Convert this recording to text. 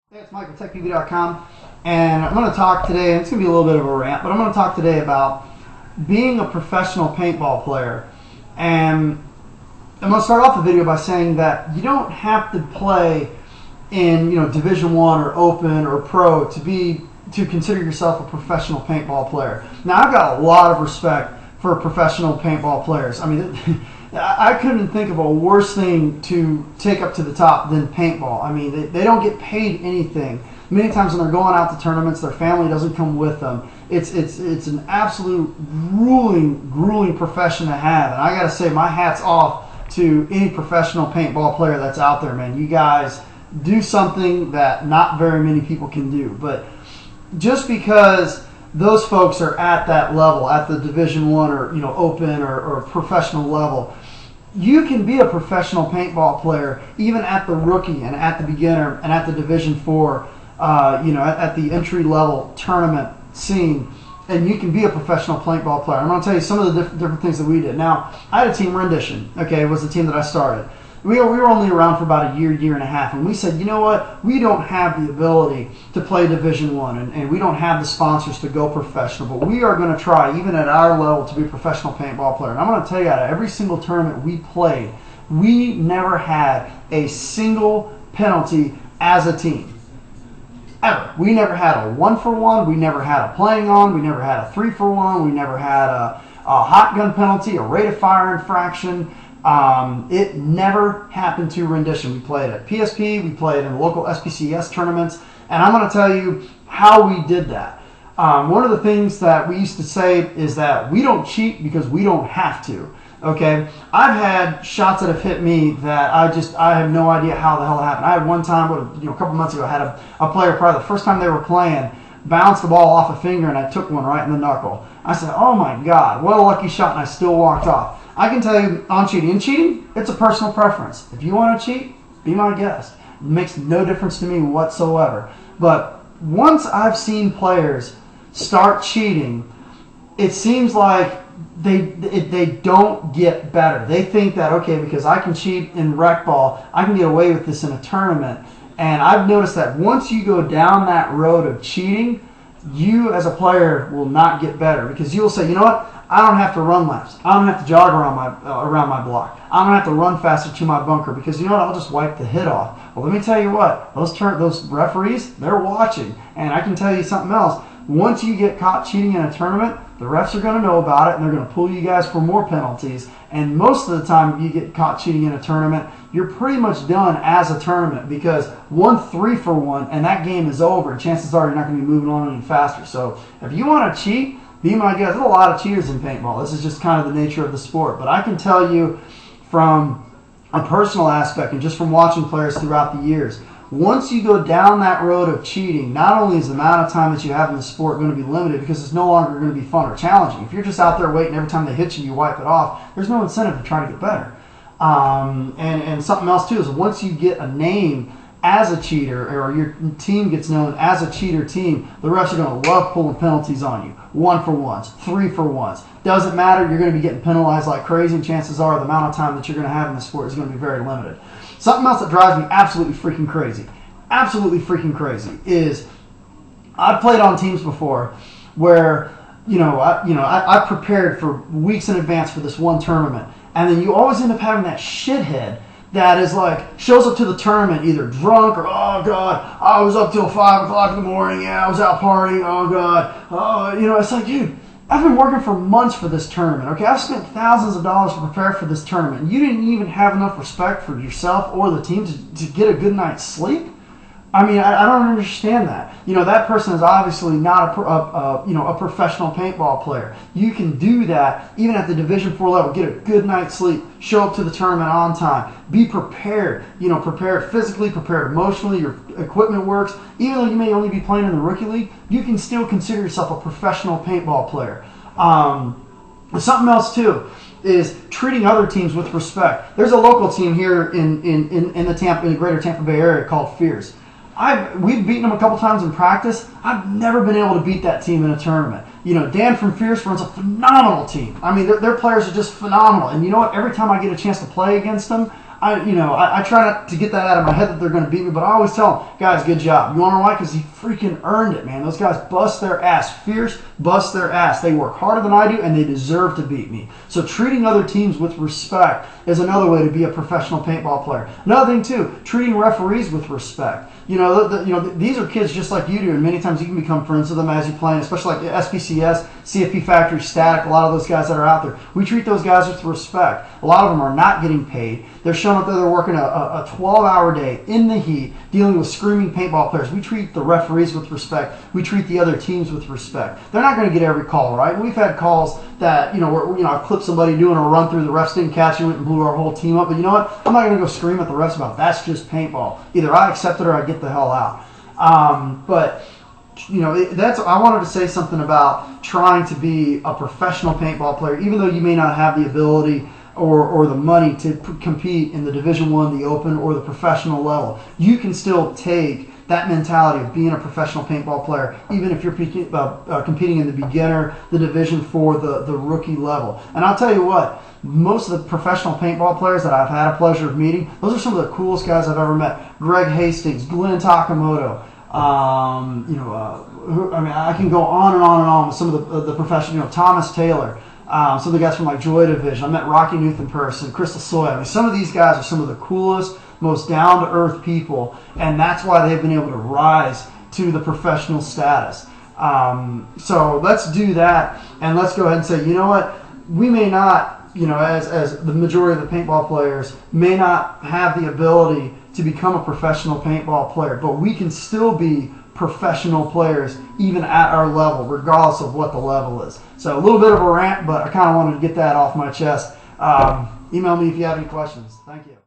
Hey, it's Mike with TechPV.com, and I'm going to talk today, and it's going to be a little bit of a rant, but I'm going to talk today about being a professional paintball player. And I'm going to start off the video by saying that you don't have to play in Division One or Open or Pro to consider yourself a professional paintball player. Now, I've got a lot of respect for professional paintball players. I mean, I couldn't think of a worse thing to take up to the top than paintball. I mean, they don't get paid anything. Many times when they're going out to tournaments, their family doesn't come with them. It's an absolute grueling profession to have. And I got to say, my hat's off to any professional paintball player that's out there, man. You guys do something that not very many people can do. But just because those folks are at that level, at the Division One or Open or professional level, you can be a professional paintball player even at the rookie and at the beginner and at the Division Four, at the entry level tournament scene, and you can be a professional paintball player. I'm going to tell you some of the different things that we did. Now, I had a team, Rendition. Okay, it was the team that I started. We were only around for about a year and a half, and we said, you know what? We don't have the ability to play Division One, and we don't have the sponsors to go professional, but we are going to try, even at our level, to be a professional paintball player. And I'm going to tell you, out of every single tournament we played, we never had a single penalty as a team. Ever. We never had a 1-for-1. We never had a playing on. We never had a 3-for-1. We never had a hot gun penalty, a rate of fire infraction. It never happened to Rendition. We played at PSP, we played in local SPCS tournaments, and I'm going to tell you how we did that. One of the things that we used to say is that we don't cheat because we don't have to. Okay, I've had shots that have hit me that I have no idea how the hell it happened. I had one time, a couple months ago, I had a player, probably the first time they were playing, bounced the ball off a finger and I took one right in the knuckle. I said, oh my God, what a lucky shot, and I still walked off. I can tell you on cheating. In cheating, it's a personal preference. If you want to cheat, be my guest. It makes no difference to me whatsoever. But once I've seen players start cheating, it seems like they don't get better. They think that, okay, because I can cheat in rec ball, I can get away with this in a tournament. And I've noticed that once you go down that road of cheating, you as a player will not get better, because you'll say, you know what? I don't have to run laps. I don't have to jog around my block. I don't have to run faster to my bunker, because you know what? I'll just wipe the hit off. Well, let me tell you what. Those referees, they're watching. And I can tell you something else. Once you get caught cheating in a tournament, the refs are going to know about it, and they're going to pull you guys for more penalties. And most of the time you get caught cheating in a tournament, you're pretty much done as a tournament, because 3-for-1 and that game is over. Chances are you're not going to be moving on any faster. So if you want to cheat, be my guest. There's a lot of cheaters in paintball. This is just kind of the nature of the sport. But I can tell you from a personal aspect and just from watching players throughout the years, once you go down that road of cheating, not only is the amount of time that you have in the sport going to be limited, because it's no longer going to be fun or challenging. If you're just out there waiting, every time they hit you, you wipe it off, there's no incentive to try to get better. And something else too is, once you get a name as a cheater, or your team gets known as a cheater team, the refs are going to love pulling penalties on you. 1-for-1s, 3-for-1s. Doesn't matter, you're going to be getting penalized like crazy, and chances are the amount of time that you're going to have in the sport is going to be very limited. Something else that drives me absolutely freaking crazy is, I've played on teams before where I prepared for weeks in advance for this one tournament, and then you always end up having that shithead that is like, shows up to the tournament either drunk or, oh God, I was up till 5 o'clock in the morning, yeah, I was out partying, oh God, it's like, dude, I've been working for months for this tournament, okay? I've spent thousands of dollars to prepare for this tournament. You didn't even have enough respect for yourself or the team to get a good night's sleep? I mean, I don't understand that. That person is obviously not a professional paintball player. You can do that even at the Division 4 level. Get a good night's sleep. Show up to the tournament on time. Be prepared. Prepared physically, prepared emotionally. Your equipment works. Even though you may only be playing in the rookie league, you can still consider yourself a professional paintball player. Something else too is treating other teams with respect. There's a local team here in the greater Tampa Bay area called Fierce. We've beaten them a couple times in practice. I've never been able to beat that team in a tournament. Dan from Fierce runs a phenomenal team. I mean, their players are just phenomenal. And you know what? Every time I get a chance to play against them, I try not to get that out of my head that they're going to beat me, but I always tell them, guys, good job. You want to know why? Because he freaking earned it, man. Those guys bust their ass. Fierce, bust their ass. They work harder than I do, and they deserve to beat me. So treating other teams with respect is another way to be a professional paintball player. Another thing, too, treating referees with respect. These are kids just like you do, and many times you can become friends with them as you're playing, especially like SPCS, CFP Factory, Static, a lot of those guys that are out there. We treat those guys with respect. A lot of them are not getting paid. They're showing up there, they're working a 12-hour day in the heat, dealing with screaming paintball players. We treat the referees with respect. We treat the other teams with respect. They're not going to get every call, right? We've had calls that, where I clipped somebody doing a run through, the refs didn't catch it, went and blew our whole team up. But you know what? I'm not going to go scream at the refs about it. That's just paintball. Either I accept it or I get the hell out. I wanted to say something about trying to be a professional paintball player, even though you may not have the ability or the money to compete in the Division I, the Open, or the professional level. You can still take that mentality of being a professional paintball player, even if you're competing in the beginner, the Division IV, the rookie level. And I'll tell you what, most of the professional paintball players that I've had a pleasure of meeting, those are some of the coolest guys I've ever met. Greg Hastings, Glenn Takamoto, I can go on and on and on with some of the professional, Thomas Taylor, some of the guys from like Joy Division. I met Rocky Newth in person, Crystal Soy. Some of these guys are some of the coolest, most down-to-earth people, and that's why they've been able to rise to the professional status. So let's do that, and let's go ahead and say, you know what, we may not, as the majority of the paintball players, may not have the ability to become a professional paintball player, but we can still be professional players even at our level, regardless of what the level is. So a little bit of a rant, but I kind of wanted to get that off my chest. Email me if you have any questions. Thank you.